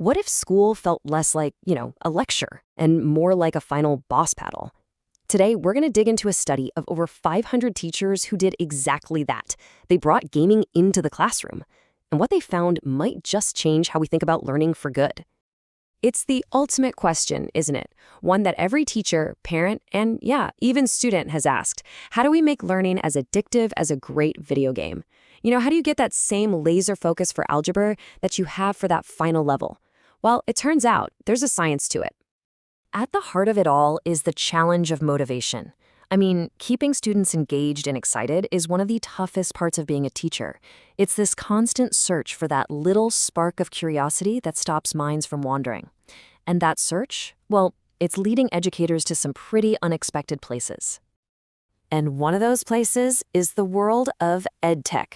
What if school felt less like, a lecture and more like a final boss battle? Today, we're going to dig into a study of over 500 teachers who did exactly that. They brought gaming into the classroom. And what they found might just change how we think about learning for good. It's the ultimate question, isn't it? One that every teacher, parent, and even student has asked. How do we make learning as addictive as a great video game? How do you get that same laser focus for algebra that you have for that final level? Well, it turns out there's a science to it. At the heart of it all is the challenge of motivation. Keeping students engaged and excited is one of the toughest parts of being a teacher. It's this constant search for that little spark of curiosity that stops minds from wandering. And that search, well, it's leading educators to some pretty unexpected places. And one of those places is the world of EdTech.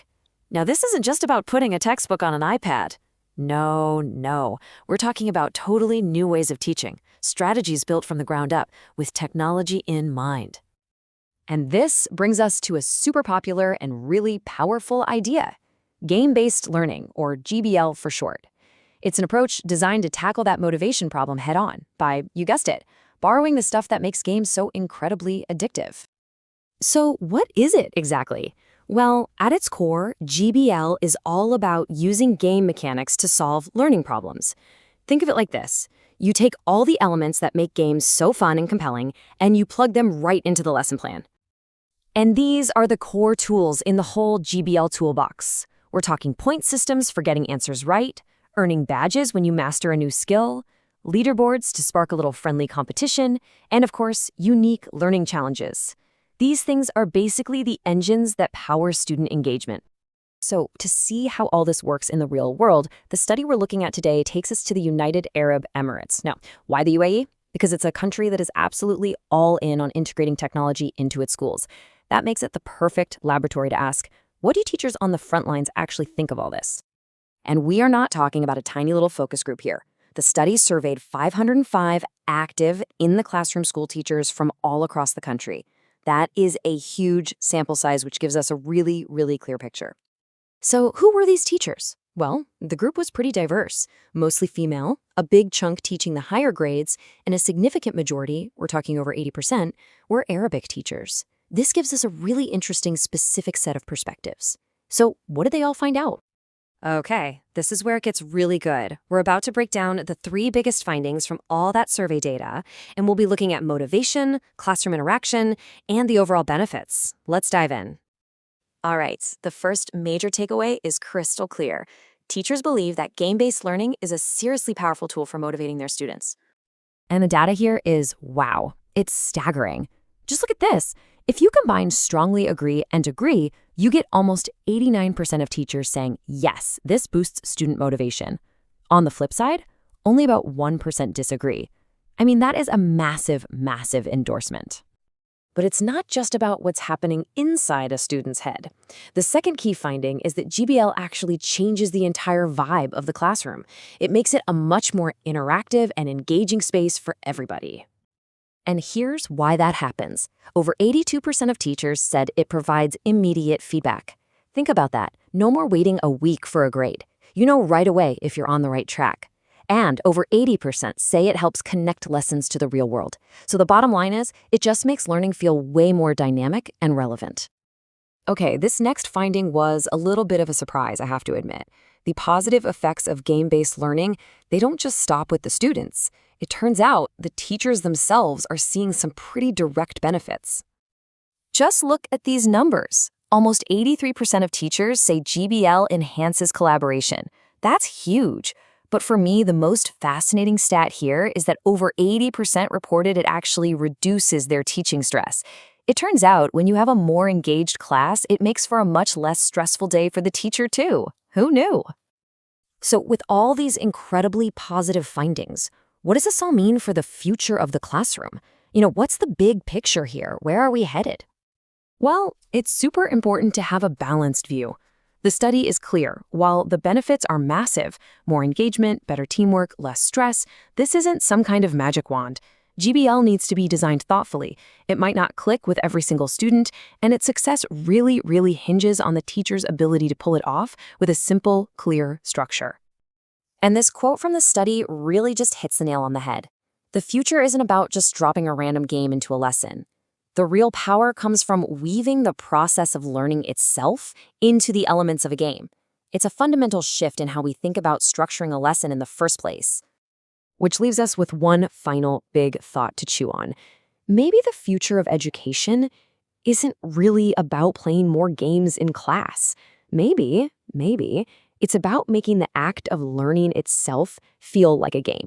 Now, this isn't just about putting a textbook on an iPad. No. We're talking about totally new ways of teaching, strategies built from the ground up, with technology in mind. And this brings us to a super popular and really powerful idea: game-based learning, or GBL for short. It's an approach designed to tackle that motivation problem head-on by, you guessed it, borrowing the stuff that makes games so incredibly addictive. So what is it exactly? Well, at its core, GBL is all about using game mechanics to solve learning problems. Think of it like this. You take all the elements that make games so fun and compelling, and you plug them right into the lesson plan. And these are the core tools in the whole GBL toolbox. We're talking point systems for getting answers right, earning badges when you master a new skill, leaderboards to spark a little friendly competition, and of course, unique learning challenges. These things are basically the engines that power student engagement. So, to see how all this works in the real world, the study we're looking at today takes us to the United Arab Emirates. Now, why the UAE? Because it's a country that is absolutely all in on integrating technology into its schools. That makes it the perfect laboratory to ask, what do teachers on the front lines actually think of all this? And we are not talking about a tiny little focus group here. The study surveyed 505 active in-the-classroom school teachers from all across the country. That is a huge sample size, which gives us a really, really clear picture. So who were these teachers? Well, the group was pretty diverse, mostly female, a big chunk teaching the higher grades, and a significant majority, we're talking over 80%, were Arabic teachers. This gives us a really interesting specific set of perspectives. So what did they all find out? Okay, this is where it gets really good. We're about to break down the 3 biggest findings from all that survey data, and we'll be looking at motivation, classroom interaction, and the overall benefits. Let's dive in. All right, the first major takeaway is crystal clear. Teachers believe that game-based learning is a seriously powerful tool for motivating their students. And the data here is, wow, it's staggering. Just look at this. If you combine strongly agree and agree, you get almost 89% of teachers saying, yes, this boosts student motivation. On the flip side, only about 1% disagree. That is a massive, massive endorsement. But it's not just about what's happening inside a student's head. The second key finding is that GBL actually changes the entire vibe of the classroom. It makes it a much more interactive and engaging space for everybody. And here's why that happens. Over 82% of teachers said it provides immediate feedback. Think about that. No more waiting a week for a grade. You know right away if you're on the right track. And over 80% say it helps connect lessons to the real world. So the bottom line is, it just makes learning feel way more dynamic and relevant. Okay, this next finding was a little bit of a surprise, I have to admit. The positive effects of game-based learning, they don't just stop with the students. It turns out the teachers themselves are seeing some pretty direct benefits. Just look at these numbers. Almost 83% of teachers say GBL enhances collaboration. That's huge. But for me, the most fascinating stat here is that over 80% reported it actually reduces their teaching stress. It turns out when you have a more engaged class, it makes for a much less stressful day for the teacher too. Who knew? So with all these incredibly positive findings, what does this all mean for the future of the classroom? What's the big picture here? Where are we headed? Well, it's super important to have a balanced view. The study is clear. While the benefits are massive, more engagement, better teamwork, less stress, this isn't some kind of magic wand. GBL needs to be designed thoughtfully. It might not click with every single student, and its success really, really hinges on the teacher's ability to pull it off with a simple, clear structure. And this quote from the study really just hits the nail on the head. The future isn't about just dropping a random game into a lesson. The real power comes from weaving the process of learning itself into the elements of a game. It's a fundamental shift in how we think about structuring a lesson in the first place. Which leaves us with one final big thought to chew on. Maybe the future of education isn't really about playing more games in class. Maybe, it's about making the act of learning itself feel like a game.